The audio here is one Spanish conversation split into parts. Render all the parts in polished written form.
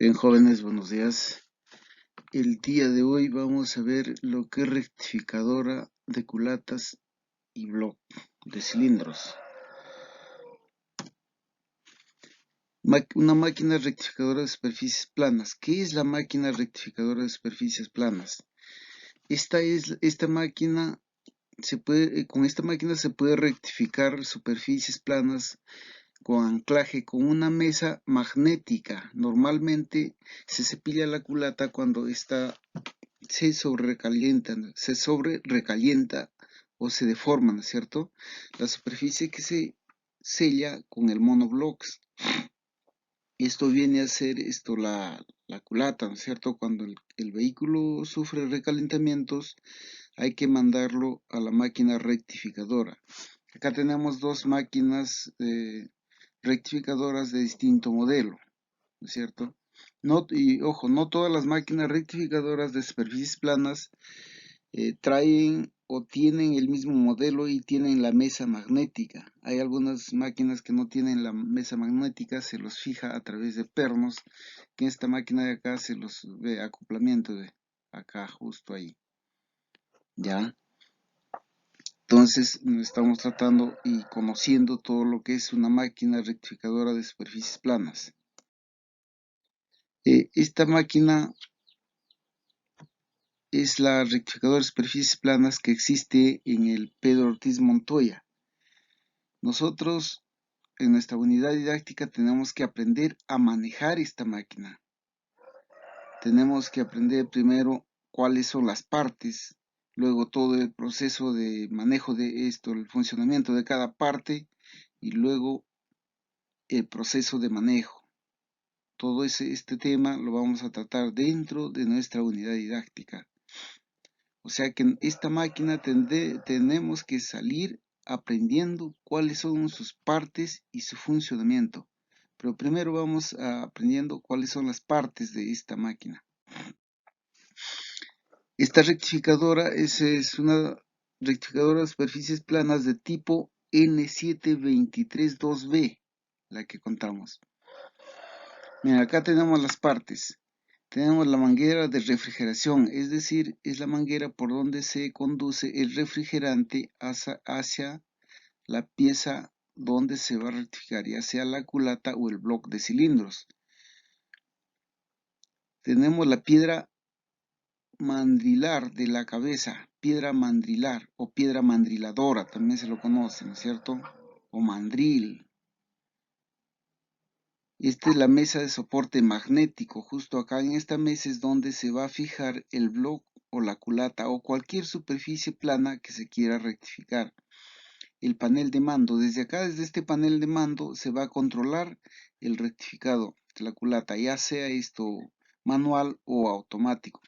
Bien, jóvenes, buenos días. El día de hoy vamos a ver lo que es rectificadora de culatas y block de cilindros. Una máquina rectificadora de superficies planas. ¿Qué es la máquina rectificadora de superficies planas? Esta máquina con esta máquina se puede rectificar superficies planas con anclaje con una mesa magnética. Normalmente se cepilla la culata cuando se sobre recalienta o se deforma, ¿no es cierto? La superficie que se sella con el monoblocks. Esto viene a ser la culata, ¿no es cierto? Cuando el vehículo sufre recalentamientos, hay que mandarlo a la máquina rectificadora. Acá tenemos dos máquinas rectificadoras de distinto modelo, ¿no es cierto? Ojo, no todas las máquinas rectificadoras de superficies planas traen o tienen el mismo modelo y tienen la mesa magnética. Hay algunas máquinas que no tienen la mesa magnética, se los fija a través de pernos, que en esta máquina de acá se los ve acoplamiento de acá, justo ahí. ¿Ya? Entonces estamos tratando y conociendo todo lo que es una máquina rectificadora de superficies planas. Esta máquina es la rectificadora de superficies planas que existe en el Pedro Ortiz Montoya. Nosotros en nuestra unidad didáctica tenemos que aprender a manejar esta máquina. Tenemos que aprender primero cuáles son las partes, luego todo el proceso de manejo de esto, el funcionamiento de cada parte y luego el proceso de manejo. Todo este tema lo vamos a tratar dentro de nuestra unidad didáctica. O sea que en esta máquina tenemos que salir aprendiendo cuáles son sus partes y su funcionamiento. Pero primero vamos aprendiendo cuáles son las partes de esta máquina. Esta rectificadora es una rectificadora de superficies planas de tipo N7232B, la que contamos. Mira, acá tenemos las partes. Tenemos la manguera de refrigeración, es decir, es la manguera por donde se conduce el refrigerante hacia la pieza donde se va a rectificar, ya sea la culata o el bloque de cilindros. Tenemos la piedra mandrilar de la cabeza, piedra mandrilar o piedra mandriladora, también se lo conoce, ¿no es cierto? O mandril. Esta es la mesa de soporte magnético. Justo acá en esta mesa es donde se va a fijar el bloque o la culata o cualquier superficie plana que se quiera rectificar. El panel de mando. Desde acá, desde este panel de mando, se va a controlar el rectificado de la culata, ya sea esto manual o automático.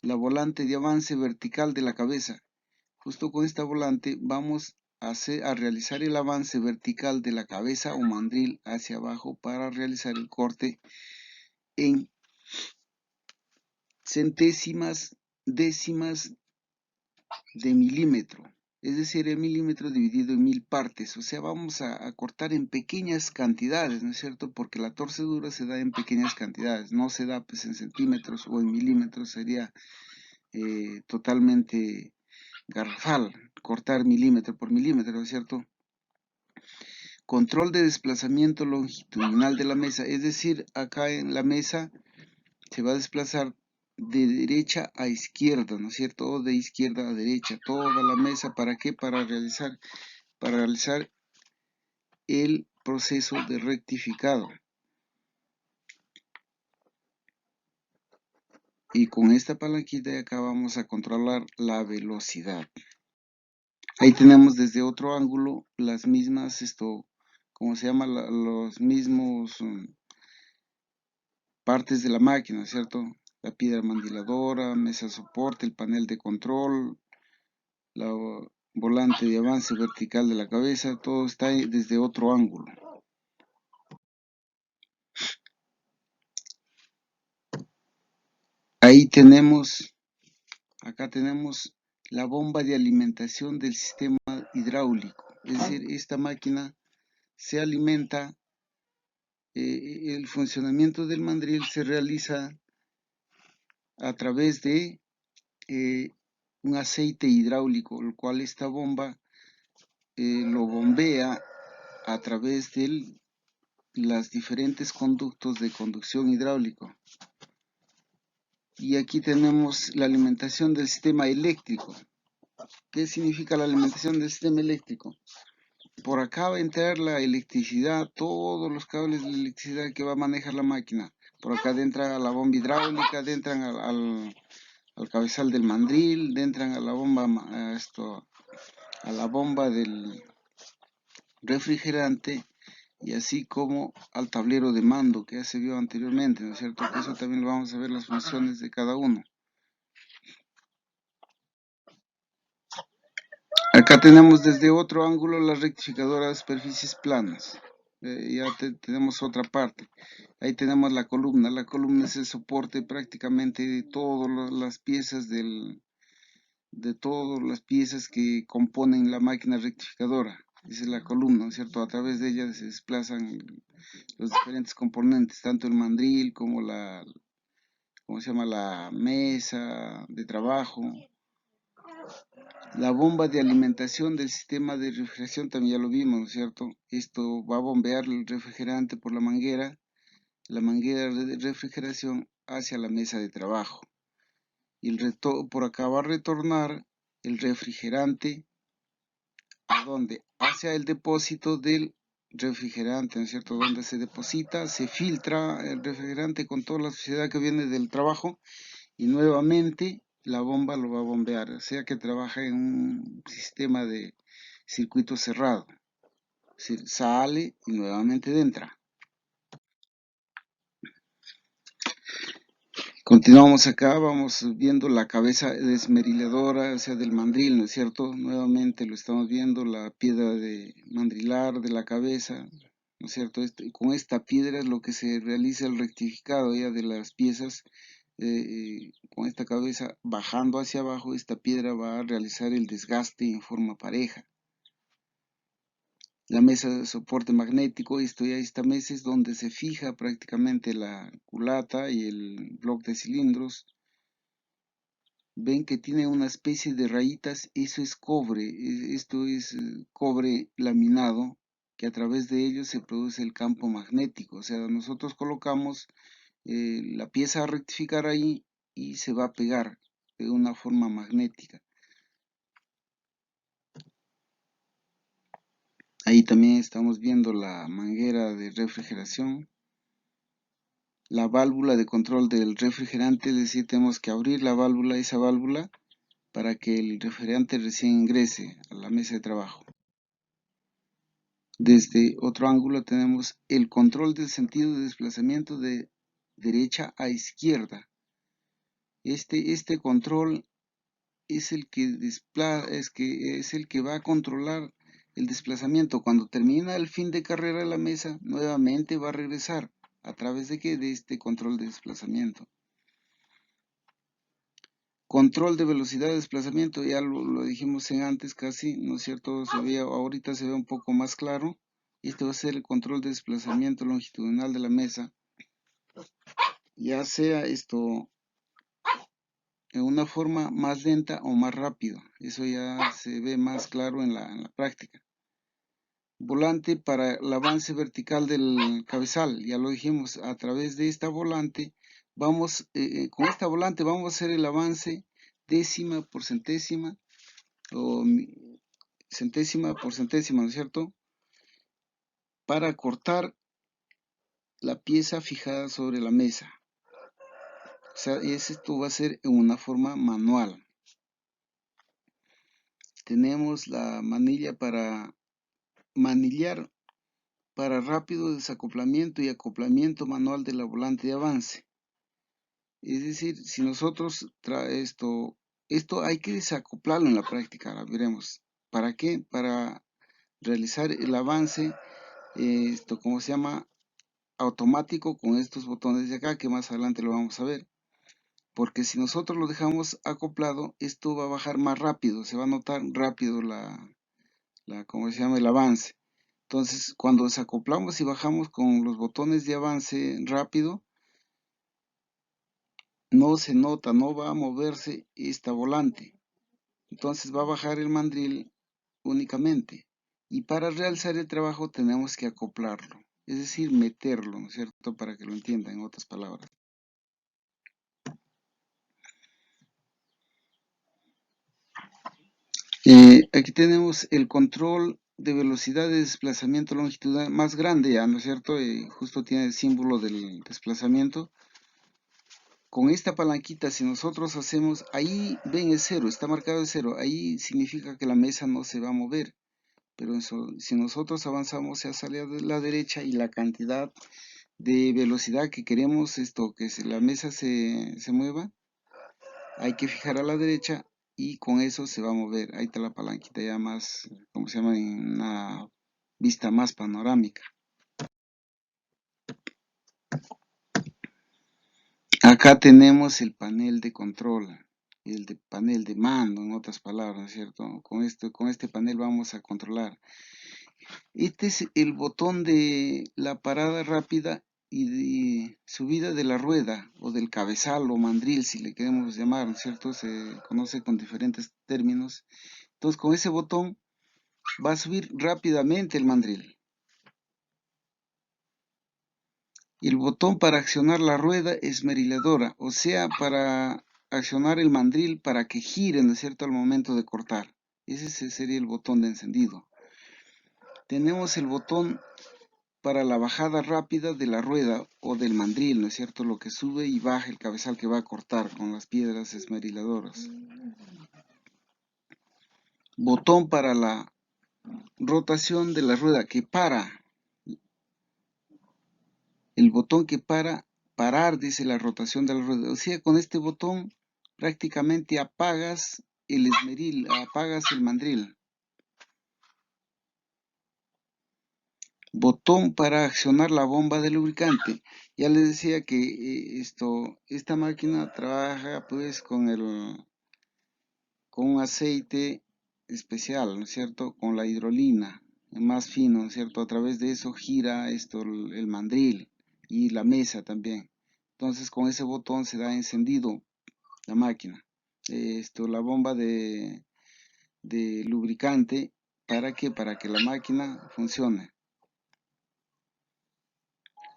La volante de avance vertical de la cabeza. Justo con esta volante vamos a realizar el avance vertical de la cabeza o mandril hacia abajo para realizar el corte en centésimas, décimas de milímetro, es decir, el milímetro dividido en 1000 partes, o sea, vamos a cortar en pequeñas cantidades, ¿no es cierto? Porque la torcedura se da en pequeñas cantidades, no se da pues en centímetros o en milímetros, sería totalmente garrafal, cortar milímetro por milímetro, ¿no es cierto? Control de desplazamiento longitudinal de la mesa, es decir, acá en la mesa se va a desplazar de derecha a izquierda, ¿no es cierto? O de izquierda a derecha, toda la mesa, ¿para qué? Para realizar el proceso de rectificado. Y con esta palanquita de acá vamos a controlar la velocidad. Ahí tenemos desde otro ángulo las mismas, ¿cómo se llama? Los mismos partes de la máquina, ¿cierto? La piedra mandiladora, mesa de soporte, el panel de control, la volante de avance vertical de la cabeza, todo está ahí desde otro ángulo. Ahí tenemos, acá tenemos la bomba de alimentación del sistema hidráulico, es decir, esta máquina se alimenta el funcionamiento del mandril se realiza a través de un aceite hidráulico, el cual esta bomba lo bombea a través de los diferentes conductos de conducción hidráulico. Y aquí tenemos la alimentación del sistema eléctrico. ¿Qué significa la alimentación del sistema eléctrico? Por acá va a entrar la electricidad, todos los cables de electricidad que va a manejar la máquina. Por acá entra la bomba hidráulica, entran al cabezal del mandril, entran a la bomba, a la bomba del refrigerante, y así como al tablero de mando que ya se vio anteriormente, ¿no es cierto? Que eso también lo vamos a ver las funciones de cada uno. Acá tenemos desde otro ángulo la rectificadora de superficies planas. Ya tenemos otra parte. Ahí tenemos la columna. La columna es el soporte prácticamente de todas las piezas de todas las piezas que componen la máquina rectificadora. Esa es la columna, ¿no es cierto? A través de ella se desplazan los diferentes componentes, tanto el mandril como ¿cómo se llama? La mesa de trabajo. La bomba de alimentación del sistema de refrigeración también ya lo vimos, ¿no es cierto? Esto va a bombear el refrigerante por la manguera de refrigeración hacia la mesa de trabajo. Y por acá va a retornar el refrigerante ¿a dónde? Hacia el depósito del refrigerante, ¿no es cierto? Donde se deposita, se filtra el refrigerante con toda la suciedad que viene del trabajo y nuevamente la bomba lo va a bombear, o sea que trabaja en un sistema de circuito cerrado. Sale y nuevamente entra. Continuamos acá, vamos viendo la cabeza desmeriladora, o sea, del mandril, ¿no es cierto? Nuevamente lo estamos viendo, la piedra de mandrilar de la cabeza, ¿no es cierto? Con esta piedra es lo que se realiza el rectificado ya de las piezas. Con esta cabeza bajando hacia abajo, esta piedra va a realizar el desgaste en forma pareja. La mesa de soporte magnético, esta mesa es donde se fija prácticamente la culata y el bloque de cilindros. Ven que tiene una especie de rayitas, eso es cobre, esto es cobre laminado, que a través de ello se produce el campo magnético. O sea, nosotros colocamos la pieza a rectificar ahí y se va a pegar de una forma magnética. Ahí también estamos viendo la manguera de refrigeración, la válvula de control del refrigerante, es decir, tenemos que abrir esa válvula, para que el refrigerante recién ingrese a la mesa de trabajo. Desde otro ángulo tenemos el control del sentido de desplazamiento de derecha a izquierda. Este control es el que es el que va a controlar el desplazamiento. Cuando termina el fin de carrera de la mesa, nuevamente va a regresar. ¿A través de qué? De este control de desplazamiento. Control de velocidad de desplazamiento, ya lo dijimos en antes casi, ¿no es cierto? Ahorita se ve un poco más claro. Este va a ser el control de desplazamiento longitudinal de la mesa. Ya sea esto en una forma más lenta o más rápido. Eso ya se ve más claro en la práctica. Volante para el avance vertical del cabezal, ya lo dijimos, a través de esta volante con esta volante vamos a hacer el avance décima por centésima o centésima por centésima, ¿no es cierto? Para cortar la pieza fijada sobre la mesa. O sea, esto va a ser en una forma manual. Tenemos la manilla para manillar para rápido desacoplamiento y acoplamiento manual de la volante de avance. Es decir, si nosotros esto hay que desacoplarlo en la práctica, la veremos. ¿Para qué? Para realizar el avance, ¿cómo se llama? Automático con estos botones de acá, que más adelante lo vamos a ver. Porque si nosotros lo dejamos acoplado, esto va a bajar más rápido, se va a notar rápido ¿cómo se llama? El avance. Entonces, cuando desacoplamos y bajamos con los botones de avance rápido, no se nota, no va a moverse esta volante. Entonces va a bajar el mandril únicamente. Y para realizar el trabajo tenemos que acoplarlo, es decir, meterlo, ¿no es cierto? Para que lo entiendan, en otras palabras. Aquí tenemos el control de velocidad de desplazamiento longitudinal más grande, ya, ¿no es cierto? Justo tiene el símbolo del desplazamiento. Con esta palanquita, si nosotros hacemos, ahí ven el cero, está marcado el cero, ahí significa que la mesa no se va a mover. Pero si nosotros avanzamos hacia la derecha y la cantidad de velocidad que queremos que la mesa se mueva, hay que fijar a la derecha y con eso se va a mover. Ahí está la palanquita ya más, ¿cómo se llama? En una vista más panorámica. Acá tenemos el panel de control, panel de mando, en otras palabras, ¿cierto? Con este panel vamos a controlar. Este es el botón de la parada rápida y de subida de la rueda o del cabezal o mandril, si le queremos llamar, ¿no es cierto? Se conoce con diferentes términos. Entonces, con ese botón va a subir rápidamente el mandril. Y el botón para accionar la rueda esmeriladora, o sea, para accionar el mandril para que gire, ¿no es cierto?, al momento de cortar. Ese sería el botón de encendido. Tenemos el botón para la bajada rápida de la rueda o del mandril, ¿no es cierto?, lo que sube y baja el cabezal que va a cortar con las piedras esmeriladoras. Botón para la rotación de la rueda que para. El botón que parar, dice la rotación de la rueda. O sea, con este botón prácticamente apagas el esmeril, apagas el mandril. Botón para accionar la bomba de lubricante. Ya les decía que esta máquina trabaja pues con un aceite especial, ¿no es cierto? Con la hidrolina, más fino, ¿no es cierto? A través de eso gira el mandril y la mesa también. Entonces con ese botón se da encendido la máquina. La bomba de lubricante, ¿para qué? Para que la máquina funcione.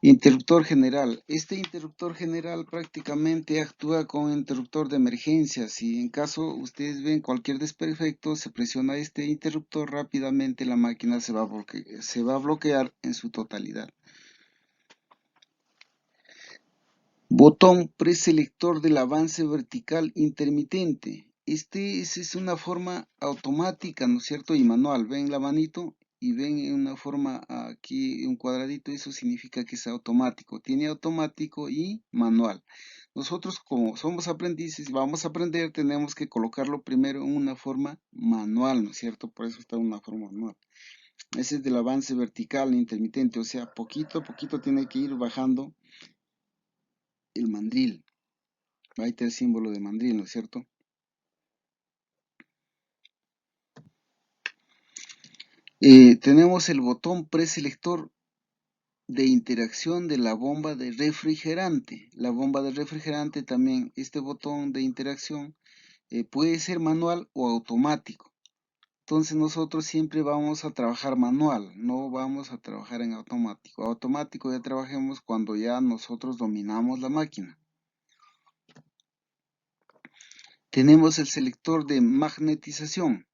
Interruptor general. Este interruptor general prácticamente actúa como interruptor de emergencia. Si en caso ustedes ven cualquier desperfecto, se presiona este interruptor, rápidamente la máquina se va a bloquear en su totalidad. Botón preselector del avance vertical intermitente. Es una forma automática, ¿no es cierto? Y manual. Ven la manito y ven en una forma aquí, un cuadradito, eso significa que es automático. Tiene automático y manual. Nosotros, como somos aprendices, vamos a aprender, tenemos que colocarlo primero en una forma manual, ¿no es cierto? Por eso está en una forma manual. Ese es del avance vertical intermitente, o sea, poquito a poquito tiene que ir bajando el mandril. Ahí está el símbolo de mandril, ¿no es cierto? Tenemos el botón preselector de interacción de la bomba de refrigerante. La bomba de refrigerante también, este botón de interacción puede ser manual o automático. Entonces nosotros siempre vamos a trabajar manual, no vamos a trabajar en automático. Automático ya trabajemos cuando ya nosotros dominamos la máquina. Tenemos el selector de magnetización,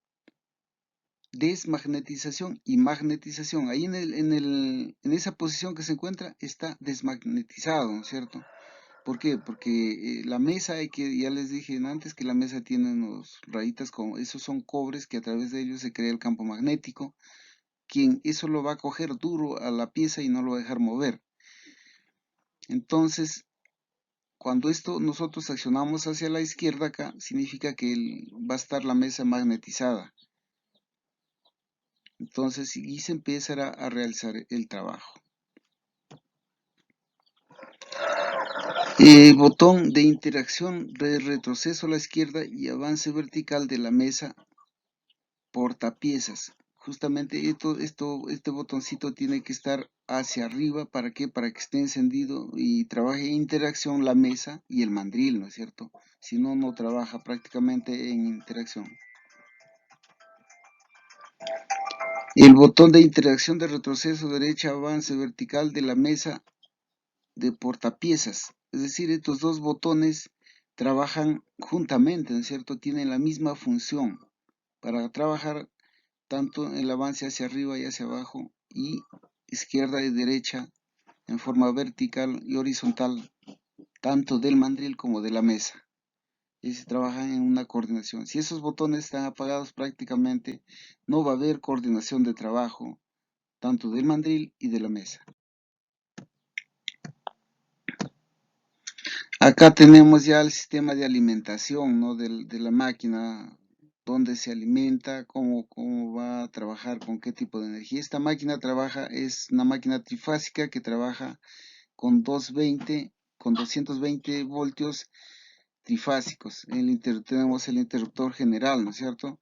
desmagnetización y magnetización. Ahí en esa posición que se encuentra está desmagnetizado, ¿no es cierto? ¿Por qué? Porque la mesa, ya les dije antes que la mesa tiene unos rayitas, esos son cobres que a través de ellos se crea el campo magnético, quien eso lo va a coger duro a la pieza y no lo va a dejar mover. Entonces, cuando nosotros accionamos hacia la izquierda acá, significa que va a estar la mesa magnetizada. Entonces, y se empezará a realizar el trabajo. Botón de interacción de retroceso a la izquierda y avance vertical de la mesa portapiezas. Justamente este botoncito tiene que estar hacia arriba. ¿Para qué? Para que esté encendido y trabaje en interacción la mesa y el mandril, ¿no es cierto? Si no, no trabaja prácticamente en interacción. El botón de interacción de retroceso, derecha, avance vertical de la mesa de portapiezas. Es decir, estos dos botones trabajan juntamente, ¿no es cierto? Tienen la misma función para trabajar tanto el avance hacia arriba y hacia abajo, y izquierda y derecha en forma vertical y horizontal, tanto del mandril como de la mesa. Y se trabajan en una coordinación. Si esos botones están apagados, prácticamente no va a haber coordinación de trabajo, tanto del mandril y de la mesa. Acá tenemos ya el sistema de alimentación, ¿no? de la máquina, dónde se alimenta, cómo va a trabajar, con qué tipo de energía. Esta máquina es una máquina trifásica que trabaja con 220 voltios trifásicos. Tenemos el interruptor general, ¿no es cierto?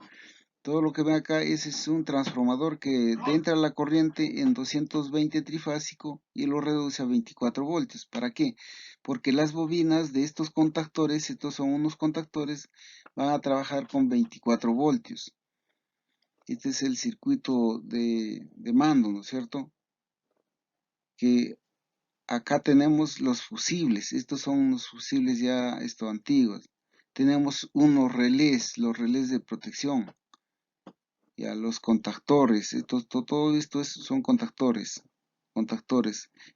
Todo lo que ven acá es un transformador que entra la corriente en 220 trifásico y lo reduce a 24 voltios. ¿Para qué? Porque las bobinas de estos contactores, estos son unos contactores, van a trabajar con 24 voltios. Este es el circuito de mando, ¿no es cierto? Que acá tenemos los fusibles. Estos son unos fusibles ya antiguos. Tenemos unos relés, los relés de protección. Ya, los contactores, todo esto son contactores.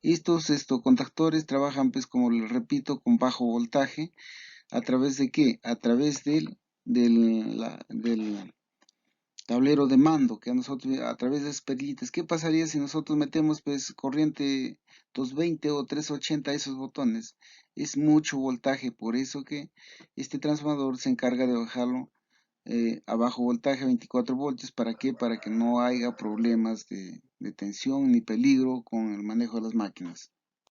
Estos contactores trabajan, pues, como les repito, con bajo voltaje. ¿A través de qué? A través del tablero de mando, que a través de esas perillitas. ¿Qué pasaría si nosotros metemos, pues, corriente 220 o 380 a esos botones? Es mucho voltaje, por eso que este transformador se encarga de bajarlo a bajo voltaje, 24 voltios. ¿Para qué? Para que no haya problemas de tensión ni peligro con el manejo de las máquinas.